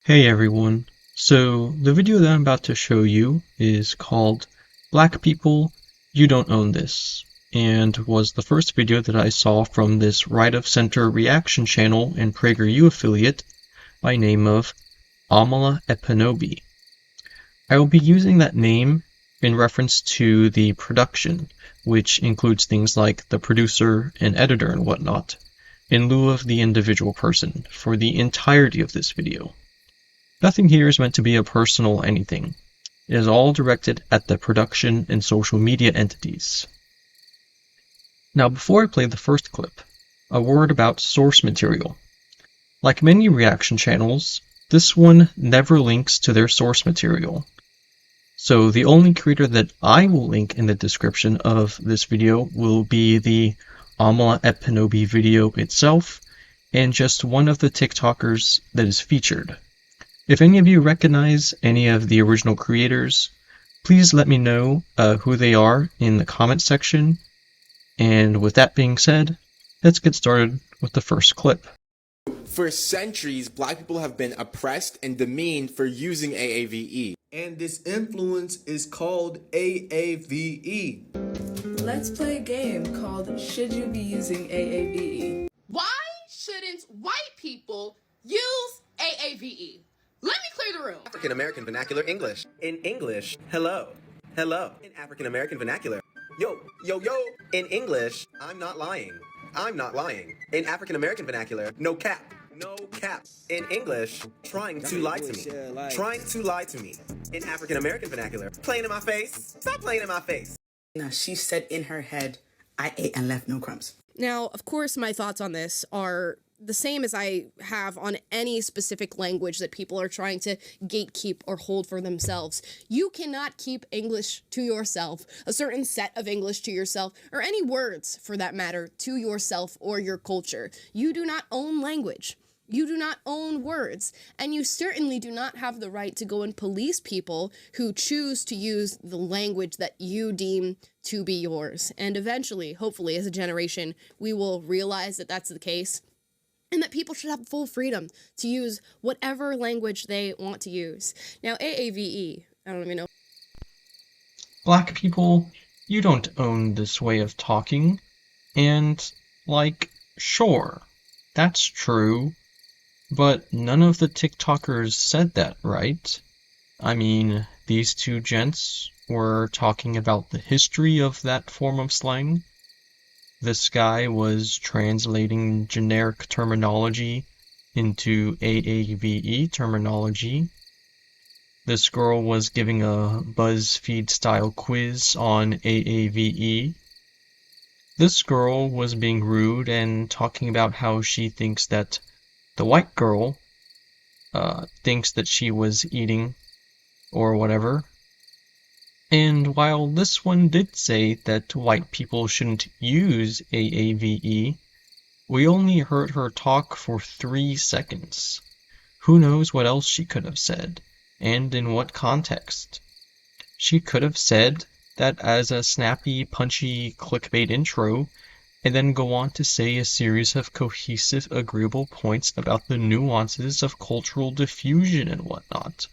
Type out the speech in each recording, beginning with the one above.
Hey everyone, so the video that I'm about to show you is called Black People, You Don't Own This, and was the first video that I saw from this right-of-center reaction channel and PragerU affiliate by name of Amala Ekpunobi. I will be using that name in reference to the production, which includes things like the producer and editor and whatnot, in lieu of the individual person for the entirety of this video. Nothing here is meant to be a personal anything. It is all directed at the production and social media entities. Now, before I play the first clip, a word about source material. Like many reaction channels, this one never links to their source material. So the only creator that I will link in the description of this video will be the Amala Ekpunobi video itself, and just one of the TikTokers that is featured. If any of you recognize any of the original creators, please let me know who they are in the comment section. And with that being said, let's get started with the first clip. For centuries, black people have been oppressed and demeaned for using AAVE. And this influence is called AAVE. Let's play a game called Should You Be Using AAVE? Why shouldn't white people use AAVE? Let me clear the room. African American vernacular English. In English, hello. Hello. In African American vernacular, yo, yo, yo. In English, I'm not lying. I'm not lying. In African American vernacular, no cap. No cap. In English, trying to lie to me. Trying to lie to me. In African American vernacular, playing in my face. Stop playing in my face. Now, she said in her head, I ate and left no crumbs. Now, of course, my thoughts on this are the same as I have on any specific language that people are trying to gatekeep or hold for themselves. You cannot keep English to yourself, a certain set of English to yourself, or any words, for that matter, to yourself or your culture. You do not own language. You do not own words, and you certainly do not have the right to go and police people who choose to use the language that you deem to be yours. And eventually, hopefully, as a generation, we will realize that that's the case, and that people should have full freedom to use whatever language they want to use. Now, AAVE, I don't even know. Black people, you don't own this way of talking, and, sure, that's true. But none of the TikTokers said that, right? I mean, these two gents were talking about the history of that form of slang. This guy was translating generic terminology into AAVE terminology. This girl was giving a BuzzFeed-style quiz on AAVE. This girl was being rude and talking about how she thinks that the white girl thinks that she was eating or whatever. And while this one did say that white people shouldn't use AAVE, we only heard her talk for 3 seconds. Who knows what else she could have said, and in what context. She could have said that as a snappy, punchy clickbait intro, and then go on to say a series of cohesive, agreeable points about the nuances of cultural diffusion and whatnot.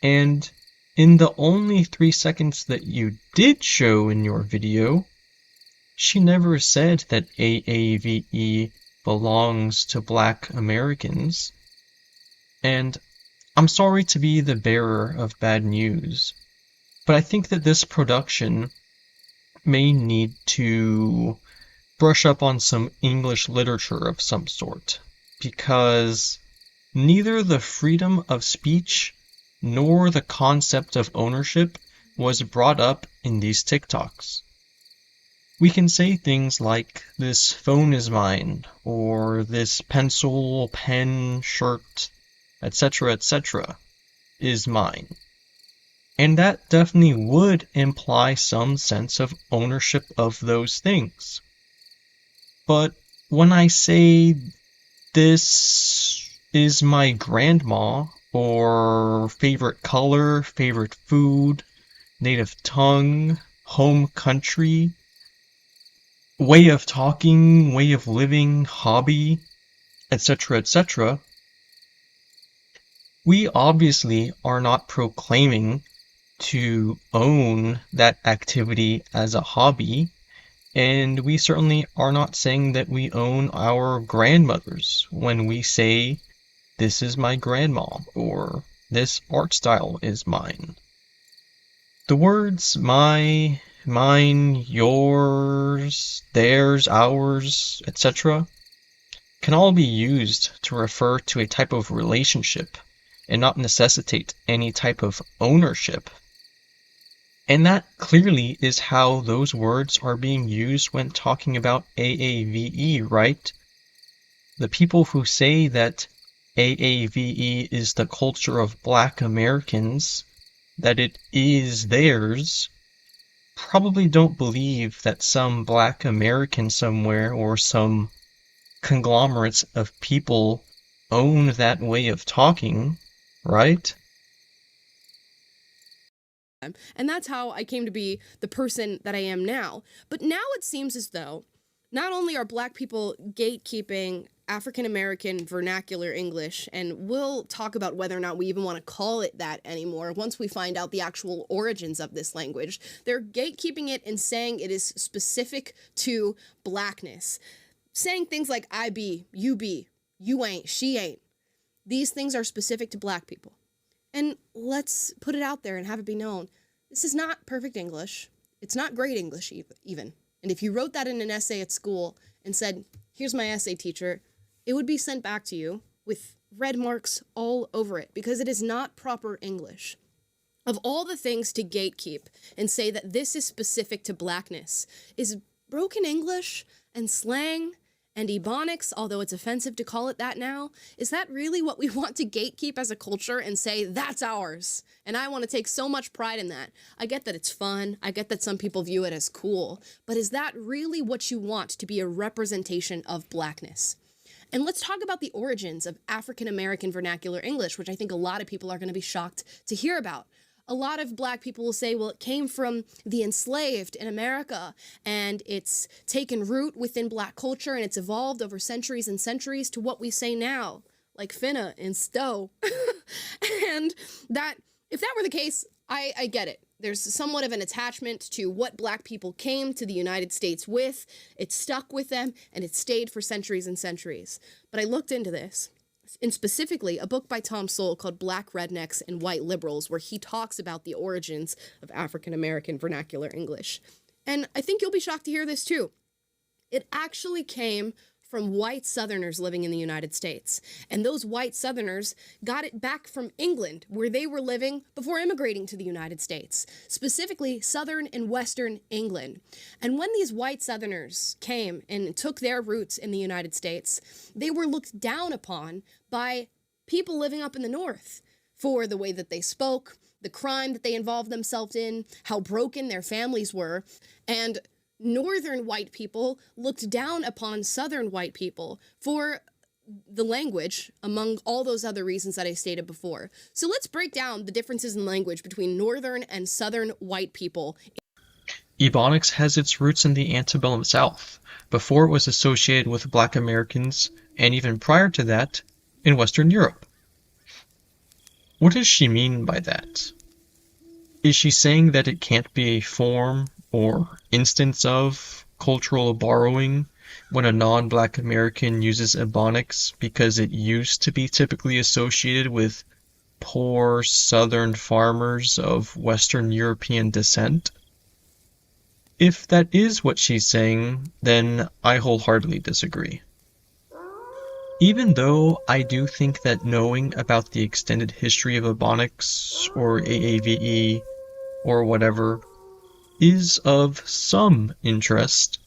And in the only 3 seconds that you did show in your video, she never said that AAVE belongs to Black Americans. And I'm sorry to be the bearer of bad news, but I think that this production may need to brush up on some English literature of some sort, because neither the freedom of speech nor the concept of ownership was brought up in these TikToks. We can say things like, this phone is mine, or this pencil, pen, shirt, etc., is mine. And that definitely would imply some sense of ownership of those things. But when I say, this is my grandma, or favorite color, favorite food, native tongue, home country, way of talking, way of living, hobby, etc., We obviously are not proclaiming to own that activity as a hobby, and we certainly are not saying that we own our grandmothers when we say, this is my grandma, or this art style is mine. The words my, mine, yours, theirs, ours, etc. can all be used to refer to a type of relationship and not necessitate any type of ownership. And that clearly is how those words are being used when talking about AAVE, right? The people who say that AAVE is the culture of Black Americans, that it is theirs, probably don't believe that some Black American somewhere or some conglomerates of people own that way of talking, right? And that's how I came to be the person that I am now. But now it seems as though not only are Black people gatekeeping African American vernacular English, and we'll talk about whether or not we even want to call it that anymore once we find out the actual origins of this language, they're gatekeeping it and saying it is specific to Blackness. Saying things like I be, you ain't, she ain't. These things are specific to Black people. And let's put it out there and have it be known. This is not perfect English. It's not great English even. And if you wrote that in an essay at school and said, here's my essay, teacher, it would be sent back to you with red marks all over it because it is not proper English. Of all the things to gatekeep and say that this is specific to Blackness is broken English and slang and Ebonics, although it's offensive to call it that now. Is that really what we want to gatekeep as a culture and say, that's ours? And I want to take so much pride in that. I get that it's fun. I get that some people view it as cool. But is that really what you want to be a representation of Blackness? And let's talk about the origins of African American vernacular English, which I think a lot of people are going to be shocked to hear about. A lot of Black people will say, well, it came from the enslaved in America, and it's taken root within Black culture, and it's evolved over centuries and centuries to what we say now, like finna and stow. And that, if that were the case, I get it. There's somewhat of an attachment to what Black people came to the United States with. It stuck with them, and it stayed for centuries and centuries. But I looked into this. And specifically a book by Tom Sowell called Black Rednecks and White Liberals, where he talks about the origins of African American vernacular English. And I think you'll be shocked to hear this too. It actually came from white Southerners living in the United States. And those white Southerners got it back from England, where they were living before immigrating to the United States, specifically Southern and Western England. And when these white Southerners came and took their roots in the United States, they were looked down upon by people living up in the North for the way that they spoke, the crime that they involved themselves in, how broken their families were, and Northern white people looked down upon Southern white people for the language, among all those other reasons that I stated before. So let's break down the differences in language between Northern and Southern white people. Ebonics has its roots in the antebellum South, before it was associated with Black Americans, and even prior to that, in Western Europe. What does she mean by that? Is she saying that it can't be a form or instance of cultural borrowing when a non-Black American uses Ebonics because it used to be typically associated with poor Southern farmers of Western European descent? If that is what she's saying, then I wholeheartedly disagree. Even though I do think that knowing about the extended history of Ebonics or AAVE or whatever is of some interest,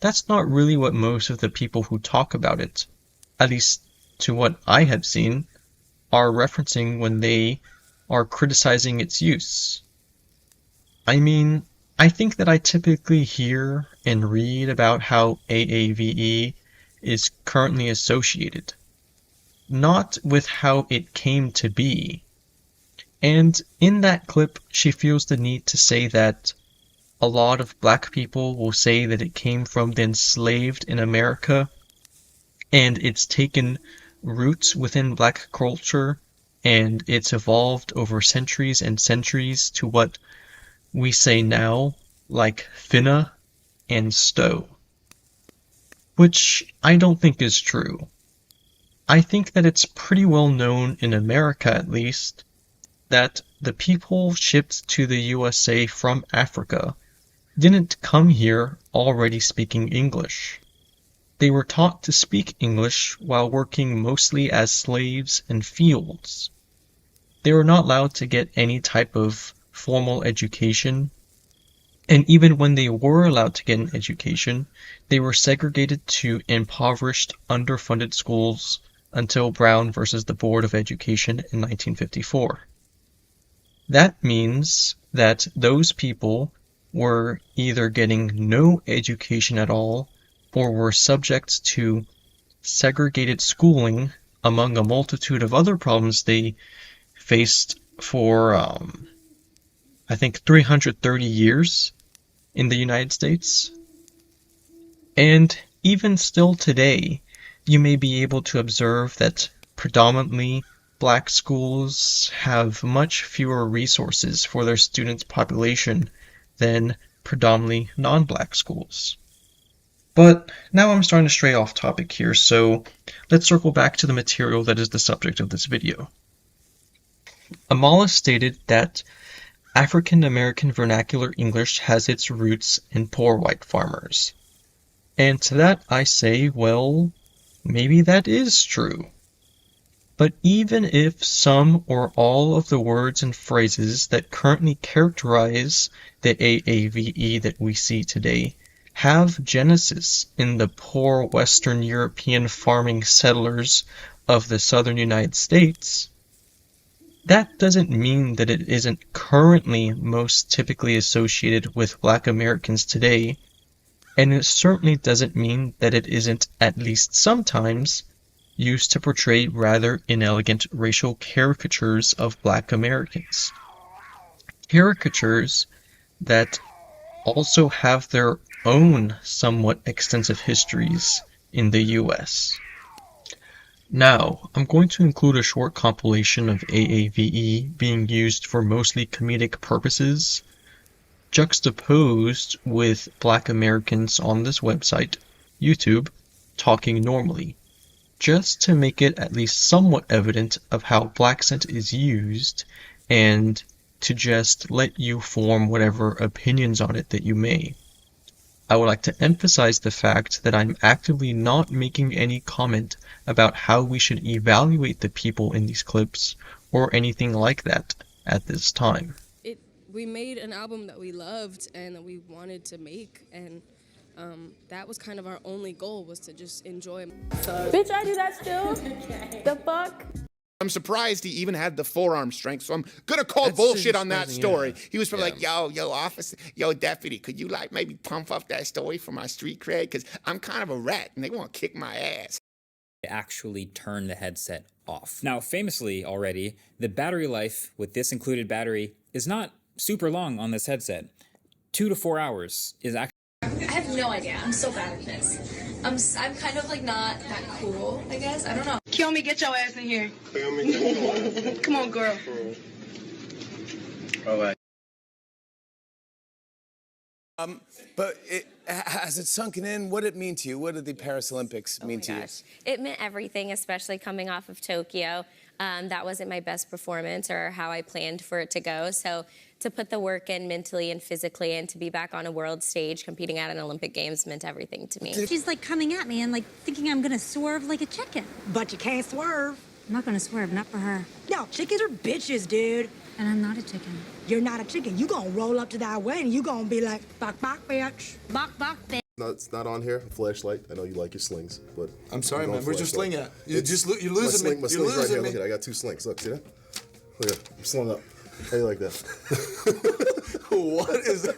that's not really what most of the people who talk about it, at least to what I have seen, are referencing when they are criticizing its use. I mean, I think that I typically hear and read about how AAVE is currently associated, not with how it came to be. And in that clip, she feels the need to say that a lot of Black people will say that it came from the enslaved in America, and it's taken roots within Black culture and it's evolved over centuries and centuries to what we say now, like finna and stow, which I don't think is true. I think that it's pretty well known in America, at least, that the people shipped to the USA from Africa didn't come here already speaking English. They were taught to speak English while working mostly as slaves in fields. They were not allowed to get any type of formal education, and even when they were allowed to get an education, they were segregated to impoverished, underfunded schools until Brown versus the Board of Education in 1954. That means that those people were either getting no education at all or were subject to segregated schooling among a multitude of other problems they faced for, I think, 330 years in the United States. And even still today, you may be able to observe that predominantly black schools have much fewer resources for their student population than predominantly non-black schools. But now I'm starting to stray off topic here, so let's circle back to the material that is the subject of this video. Amala stated that African American vernacular English has its roots in poor white farmers. And to that I say, well, maybe that is true. But even if some or all of the words and phrases that currently characterize the AAVE that we see today have genesis in the poor Western European farming settlers of the southern United States, that doesn't mean that it isn't currently most typically associated with Black Americans today, and it certainly doesn't mean that it isn't at least sometimes used to portray rather inelegant racial caricatures of Black Americans. Caricatures that also have their own somewhat extensive histories in the US. Now, I'm going to include a short compilation of AAVE being used for mostly comedic purposes, juxtaposed with Black Americans on this website, YouTube, talking normally, just to make it at least somewhat evident of how Blaccent is used, and to just let you form whatever opinions on it that you may. I would like to emphasize the fact that I'm actively not making any comment about how we should evaluate the people in these clips or anything like that at this time. We made an album that we loved and that we wanted to make, and that was kind of our only goal, was to just enjoy. Bitch, I do that still. The fuck? I'm surprised he even had the forearm strength, so I'm gonna call bullshit on that story. He was probably like, yo, officer, yo, deputy, could you like maybe pump up that story for my street cred? Because I'm kind of a rat and they want to kick my ass. Actually turn the headset off. Now, famously already, the battery life with this included battery is not super long on this headset. 2 to 4 hours is actually. I have no idea. I'm so bad at this. I'm kind of like not that cool, I guess. I don't know. Kill me, get your ass in here. Kill me. Come on, girl. All right. But has it sunken in? What did it mean to you? What did the Paris Olympics mean to you? It meant everything, especially coming off of Tokyo. That wasn't my best performance or how I planned for it to go. So to put the work in mentally and physically and to be back on a world stage competing at an Olympic Games meant everything to me. She's like coming at me and like thinking I'm gonna swerve like a chicken. But you can't swerve. I'm not gonna swerve, not for her. No, chickens are bitches, dude. And I'm not a chicken. You're not a chicken. You gonna roll up to that way and you gonna be like, bok, bok, bitch. Bok, bok, bitch. No, it's not on here. A flashlight. I know you like your slings, but I'm sorry, man. Where's your sling at? You're losing me. My sling's right here. Look at it. I got 2 slings. Look, see that? Look at it. I'm slung up. How you like that? What is that?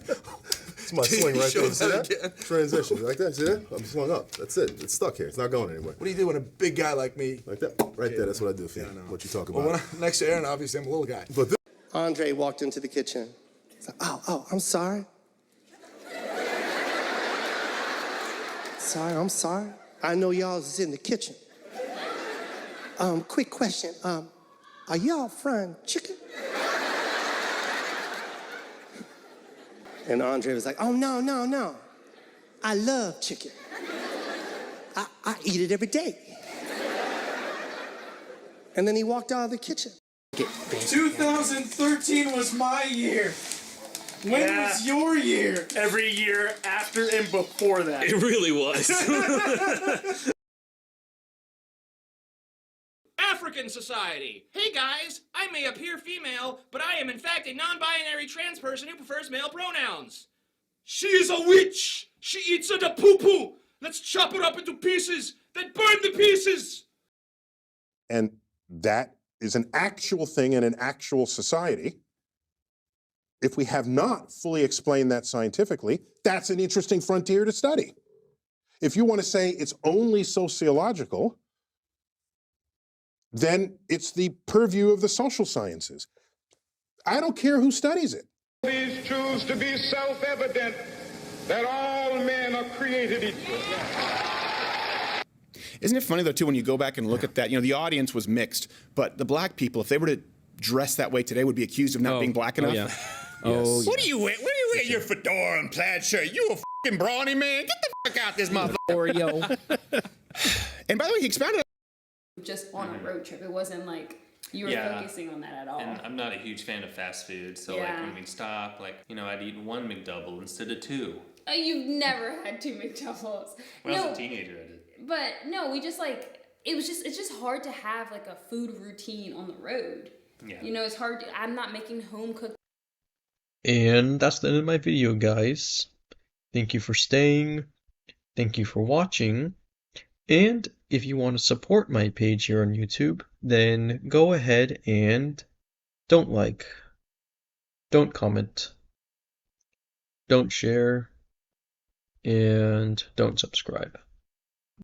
It's my sling right there. See that? Again? Transition. You like that? See that? I'm slung up. That's it. It's stuck here. It's not going anywhere. What do you do when a big guy like me? Like that? Right there. That's what I do for you. What you talk about. Well, next to Aaron, obviously, I'm a little guy. But Andre walked into the kitchen. He's like, oh, I'm sorry. I'm sorry. I know y'all is in the kitchen. Quick question. Are y'all frying chicken? And Andre was like, oh, no, no, no. I love chicken. I eat it every day. And then he walked out of the kitchen. 2013 was my year. When was your year? Every year after and before that. It really was. African society. Hey guys, I may appear female, but I am in fact a non-binary trans person who prefers male pronouns. She is a witch. She eats the poo-poo. Let's chop her up into pieces, then burn the pieces. And that is an actual thing in an actual society. If we have not fully explained that scientifically, that's an interesting frontier to study. If you want to say it's only sociological, then it's the purview of the social sciences. I don't care who studies it. These truths to be self-evident that all men are created equal. Isn't it funny, though, too, when you go back and look at that, the audience was mixed, but the black people, if they were to dress that way today, would be accused of not being black enough. Yeah. Yes. What do you wear? What do you wear your fedora and plaid shirt? You a fucking brawny man? Get the fuck out this motherfucker. And by the way, he expounded just on a road trip. It wasn't like you were focusing on that at all. And I'm not a huge fan of fast food, so like when we'd stop, I'd eat one McDouble instead of two. You've never had two McDoubles. When I was a teenager, I did. But no, we just it's just hard to have like a food routine on the road. Yeah. It's hard. I'm not making home cooked. And that's the end of my video, guys. Thank you for staying. Thank you for watching. And if you want to support my page here on YouTube, then go ahead and don't like, don't comment, don't share, and don't subscribe.